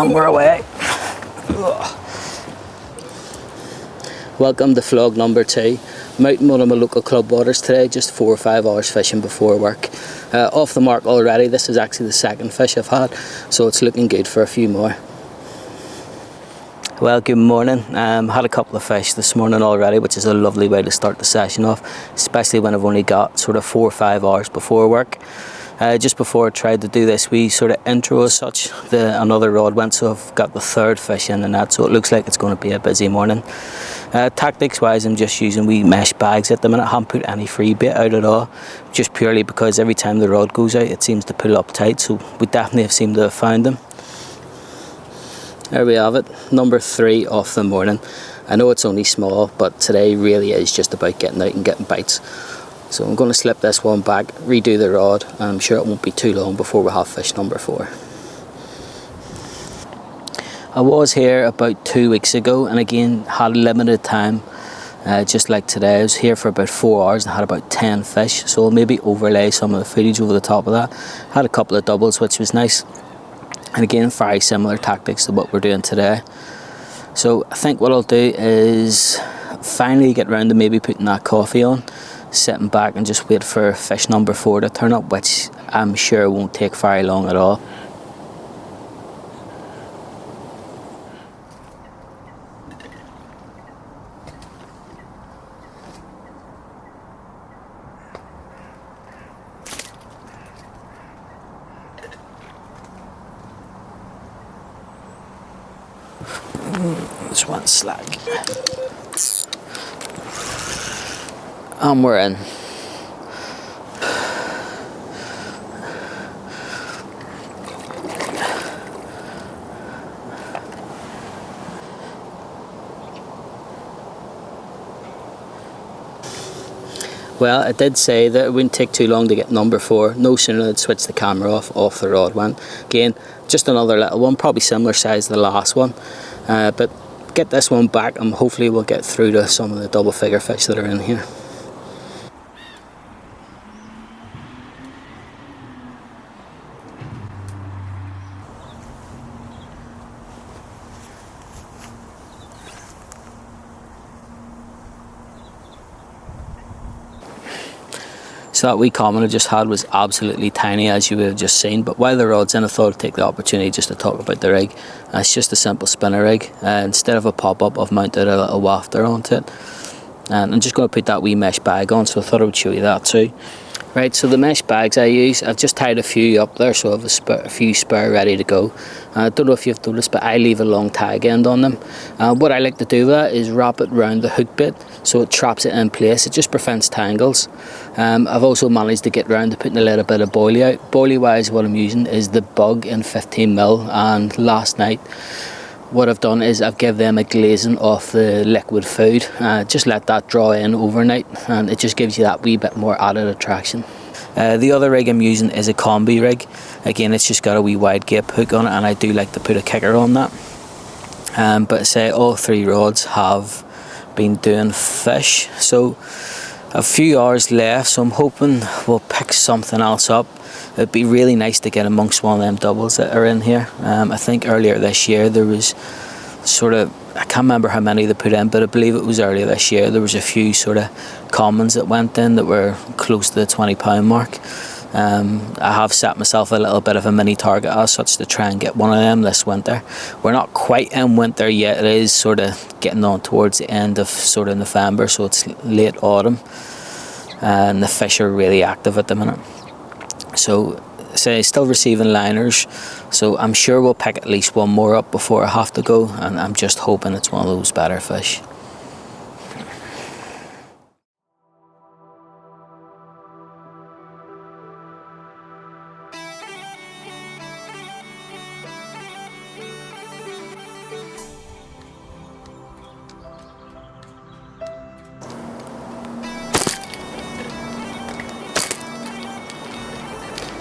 and we're away. Welcome to vlog number 2. I'm out in one of my local club waters today, just 4 or 5 hours fishing before work. Off the mark already. This is actually the second fish I've had, so it's looking good for a few more. Well, good morning. Had a couple of fish this morning already, which is a lovely way to start the session off, especially when I've only got sort of 4 or 5 hours before work. Just before I tried to do this wee sort of intro as such, another rod went, so I've got the third fish in the net, so it looks like it's going to be a busy morning. Tactics wise, I'm just using wee mesh bags at the minute. I haven't put any free bait out at all, just purely because every time the rod goes out it seems to pull up tight, so we definitely have seemed to have found them. There we have it, number 3 off the morning. I know it's only small, but today really is just about getting out and getting bites. So I'm going to slip this one back, redo the rod, and I'm sure it won't be too long before we have fish number 4. I was here about 2 weeks ago, and again had limited time, just like today. I was here for about 4 hours and had about 10 fish, so I'll maybe overlay some of the footage over the top of that. Had a couple of doubles, which was nice, and again very similar tactics to what we're doing today. So I think what I'll do is finally get round to maybe putting that coffee on, sitting back and just wait for fish number 4 to turn up, which I'm sure won't take very long at all. This one's slag. And we're in. Well, I did say that it wouldn't take too long to get number 4. No sooner than I'd switch the camera off the rod went. Again, just another little one, probably similar size to the last one. But get this one back and hopefully we'll get through to some of the double figure fish that are in here. So that wee common I just had was absolutely tiny, as you would have just seen, but while the rod's in, I thought I'd take the opportunity just to talk about the rig. It's just a simple spinner rig. Instead of a pop-up, I've mounted a little wafter onto it, and I'm just going to put that wee mesh bag on, so I thought I would show you that too. Right, so the mesh bags I use, I've just tied a few up there, so I have a few spare ready to go. I don't know if you've noticed, but I leave a long tag end on them. What I like to do with that is wrap it around the hook bit, so it traps it in place. It just prevents tangles. I've also managed to get round to putting a little bit of boilie out. Boilie wise, what I'm using is the Bug in 15mm, and last night what I've done is I've given them a glazing off the liquid food. Just let that draw in overnight, and it just gives you that wee bit more added attraction. The other rig I'm using is a combi rig. Again, it's just got a wee wide gape hook on it, and I do like to put a kicker on that. But I say all 3 rods have been doing fish, so a few hours left, so I'm hoping we'll pick something else up. It'd be really nice to get amongst one of them doubles that are in here. I think earlier this year there was sort of, I can't remember how many they put in, but I believe it was earlier this year there was a few sort of commons that went in that were close to the £20 mark. I have set myself a little bit of a mini target as such to try and get one of them this winter. We're not quite in winter yet, it is sort of getting on towards the end of sort of November, so it's late autumn, and the fish are really active at the minute. So say still receiving liners, so I'm sure we'll pick at least one more up before I have to go, and I'm just hoping it's one of those better fish.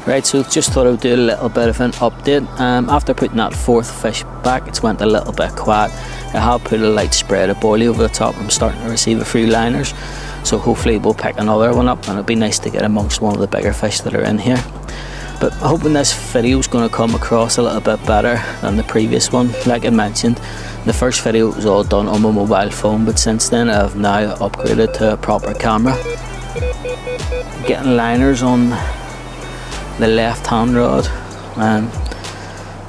Right, so just thought I would do a little bit of an update. After putting that 4th fish back, it's went a little bit quiet. I have put a light spread of boilie over the top. I'm starting to receive a few liners, so hopefully we'll pick another one up, and it'll be nice to get amongst one of the bigger fish that are in here. But I'm hoping this video is going to come across a little bit better than the previous one. Like I mentioned, the first video was all done on my mobile phone, but since then I've now upgraded to a proper camera. Getting liners on the left hand rod.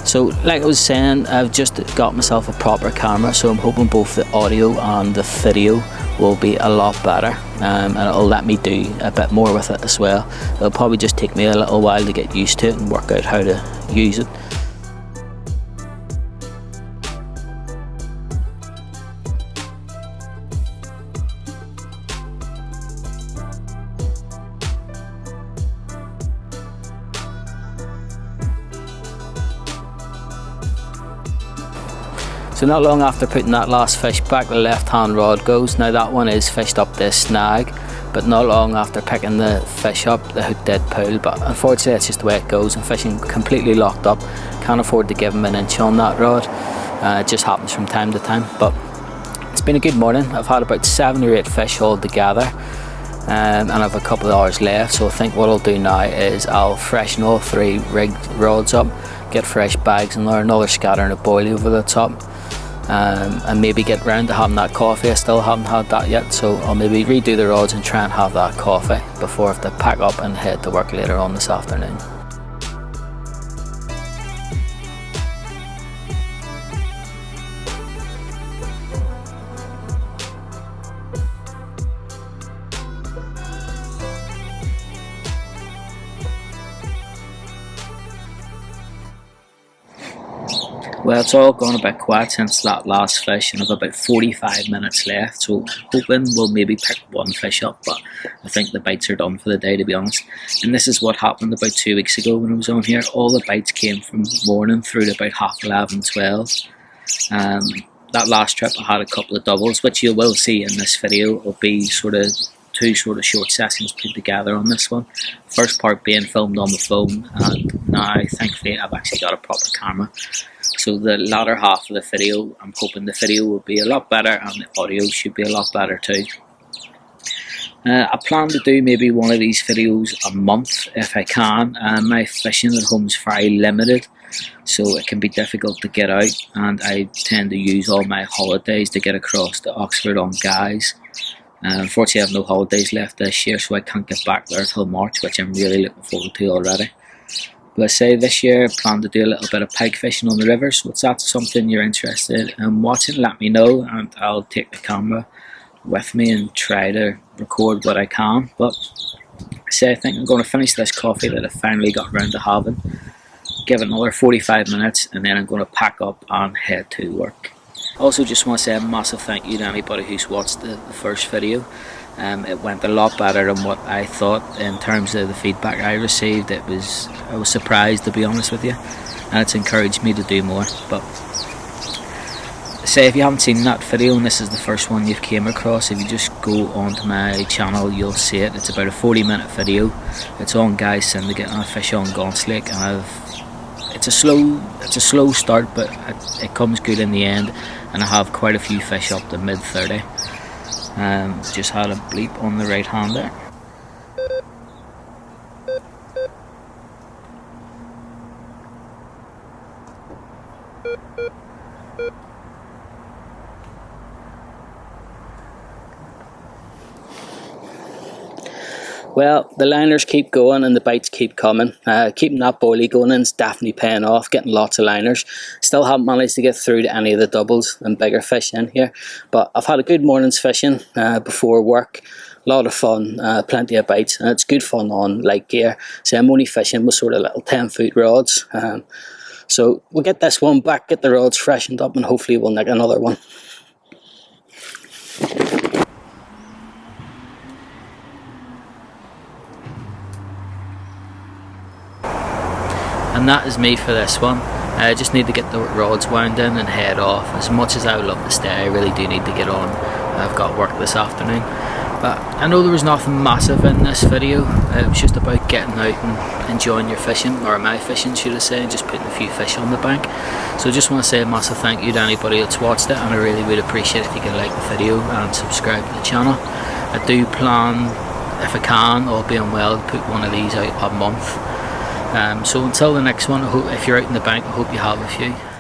So like I was saying, I've just got myself a proper camera, so I'm hoping both the audio and the video will be a lot better, and it'll let me do a bit more with it as well. It'll probably just take me a little while to get used to it and work out how to use it. So not long after putting that last fish back, the left hand rod goes. Now that one is fished up this snag, but not long after picking the fish up, the hook did pull. But unfortunately that's just the way it goes. I'm fishing completely locked up, can't afford to give him an inch on that rod. It just happens from time to time. But it's been a good morning. I've had about 7 or 8 fish all together, and I have a couple of hours left. So I think what I'll do now is I'll freshen all 3 rigged rods up, get fresh bags and another scatter and a boilie over the top. And maybe get round to having that coffee. I still haven't had that yet, so I'll maybe redo the rods and try and have that coffee before I have to pack up and head to work later on this afternoon. Well, it's all gone a bit quiet since that last fish, and I've about 45 minutes left, so hoping we'll maybe pick one fish up, but I think the bites are done for the day, to be honest. And this is what happened about 2 weeks ago when I was on here. All the bites came from morning through to about 11:30, 12. That last trip I had a couple of doubles, which you will see in this video. It'll be sort of 2 sort of short sessions put together on this one. First part being filmed on the phone, and now thankfully I've actually got a proper camera. So the latter half of the video, I'm hoping the video will be a lot better and the audio should be a lot better too. I plan to do maybe one of these videos a month if I can. My fishing at home is very limited, so it can be difficult to get out, and I tend to use all my holidays to get across to Oxford on guys. Unfortunately I have no holidays left this year, so I can't get back there till March, which I'm really looking forward to already. But I say this year I plan to do a little bit of pike fishing on the river, so if that's something you're interested in watching, let me know and I'll take the camera with me and try to record what I can. But I think I'm going to finish this coffee that I finally got around to having, give it another 45 minutes, and then I'm going to pack up and head to work. Also just want to say a massive thank you to anybody who's watched the first video. It went a lot better than what I thought in terms of the feedback I received. I was surprised, to be honest with you, and it's encouraged me to do more. But say if you haven't seen that video and this is the first one you've came across, if you just go onto my channel you'll see it. It's about a 40-minute video. It's on Guys Syndicate and I fish on Gaunt's Lake, and it's a slow start, but it comes good in the end, and I have quite a few fish up to mid-30. Just had a bleep on the right hand there. Well, the liners keep going and the bites keep coming. Keeping that boilie going in is definitely paying off, getting lots of liners. Still haven't managed to get through to any of the doubles and bigger fish in here, but I've had a good morning's fishing before work. A lot of fun, plenty of bites, and it's good fun on light gear. So I'm only fishing with sort of little 10-foot rods. So we'll get this one back, get the rods freshened up, and hopefully we'll nick another one. And that is me for this one. I just need to get the rods wound in and head off. As much as I would love to stay, I really do need to get on. I've got work this afternoon. But I know there was nothing massive in this video. It was just about getting out and enjoying your fishing, or my fishing should I say, and just putting a few fish on the bank. So I just want to say a massive thank you to anybody that's watched it, and I really would appreciate if you could like the video and subscribe to the channel. I do plan, if I can, all being well, to put one of these out a month. So until the next one, if you're out in the bank, I hope you have a few.